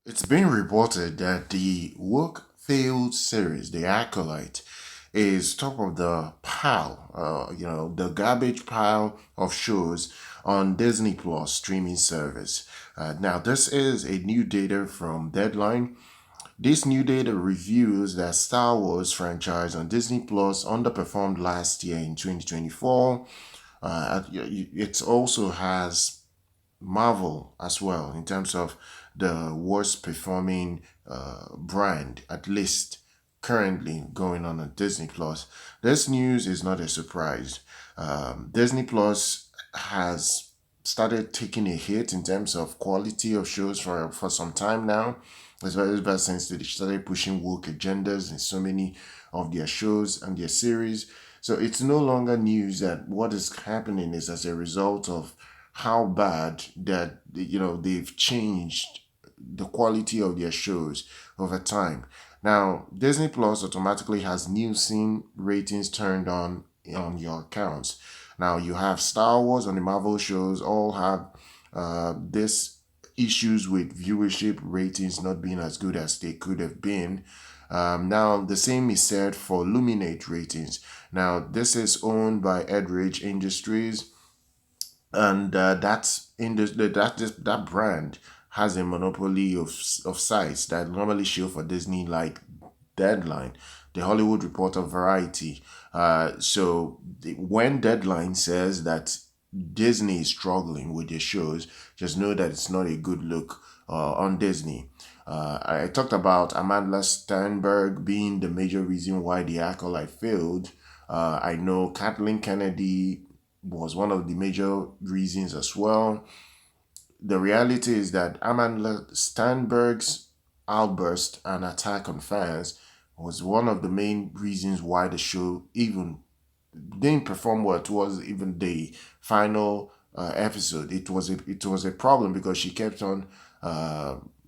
It's been reported that the woke failed series, The Acolyte, is top of the pile, the garbage pile of shows on Disney Plus streaming service. Now, this is a new data from Deadline. This new data reveals that Star Wars franchise on Disney Plus underperformed last year in 2024. It also has Marvel as well in terms of the worst performing brand, at least currently going on Disney Plus. This news is not a surprise. Disney Plus has started taking a hit in terms of quality of shows for some time now. Especially ever since they started pushing woke agendas in so many of their shows and their series. So it's no longer news that what is happening is as a result of how bad that they've changed the quality of their shows over time. Now, Disney Plus automatically has Nielsen ratings turned on your accounts. Now, you have Star Wars and the Marvel shows all have this issues with viewership ratings not being as good as they could have been. Now, the same is said for Luminate ratings. Now, this is owned by Edridge Industries, and that brand has a monopoly of sites that normally show for Disney, like Deadline, the Hollywood Reporter, Variety. When Deadline says that Disney is struggling with their shows, just know that it's not a good look on Disney. I talked about Amanda Sternberg being the major reason why the Acolyte failed. I know Kathleen Kennedy was one of the major reasons as well. The reality is that Amanda Sternberg's outburst and attack on fans was one of the main reasons why the show even didn't perform well towards even the final episode. It was a problem because she kept on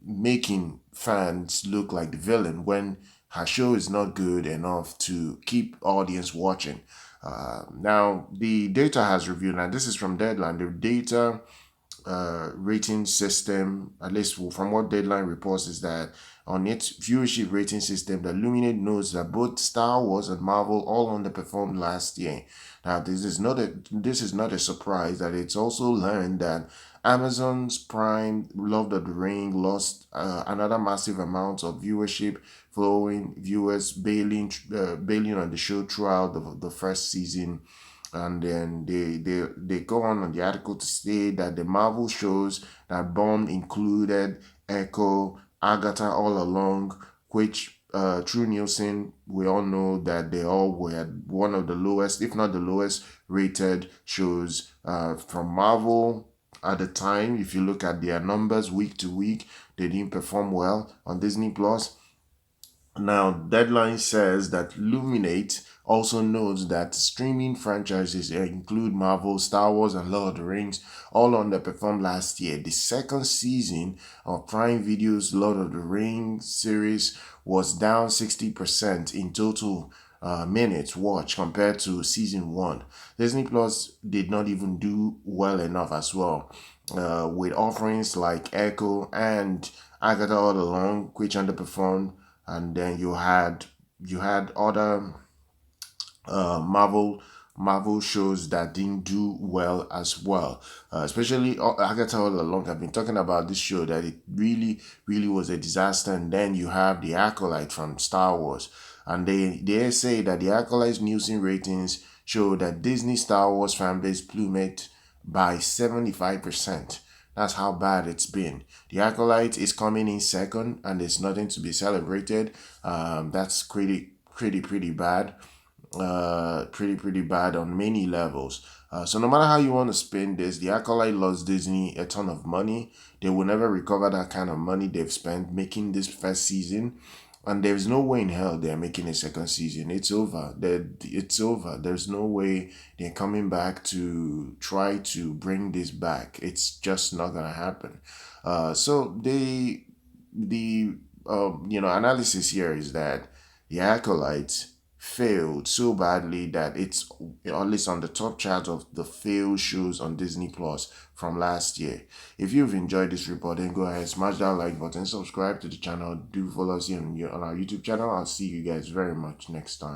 making fans look like the villain when her show is not good enough to keep audience watching. Now, the data has reviewed, and this is from Deadline, the data rating system, at least from what Deadline reports, is that on its viewership rating system, the Luminate knows that both Star Wars and Marvel all underperformed last year. Now, this is not a surprise that it's also learned that Amazon's Prime Lord of the Ring lost another massive amount of viewership, following viewers bailing on the show throughout the first season. And then they go on the article to say that the Marvel shows that bombed included Echo, Agatha All Along, which through Nielsen, we all know that they all were one of the lowest, if not the lowest rated shows from Marvel at the time. If you look at their numbers week to week, they didn't perform well on Disney Plus. Now, Deadline says that Luminate also notes that streaming franchises include Marvel, Star Wars, and Lord of the Rings all underperformed last year. The second season of Prime Video's Lord of the Rings series was down 60% in total minutes watched compared to season one. Disney Plus did not even do well enough as well, with offerings like Echo and Agatha All Along, which underperformed. And then you had other Marvel shows that didn't do well as well. Especially Agatha All Along. I've been talking about this show that it really was a disaster. And then you have the Acolyte from Star Wars, and they say that the Acolyte's Nielsen ratings show that Disney Star Wars fanbase plummeted by 75%. That's how bad it's been. The Acolyte is coming in second, and there's nothing to be celebrated. That's pretty bad. Pretty bad on many levels. So no matter how you want to spend this, the Acolyte lost Disney a ton of money. They will never recover that kind of money they've spent making this first season. And there's no way in hell they're making a second season. It's over. It's over. There's no way they're coming back to try to bring this back. It's just not gonna happen. So the analysis here is that the Acolytes failed so badly that it's at least on the top chart of the failed shows on Disney Plus from last year. If you've enjoyed this report, then go ahead, smash that like button, subscribe to the channel, do follow us here on our YouTube channel. I'll see you guys very much next time.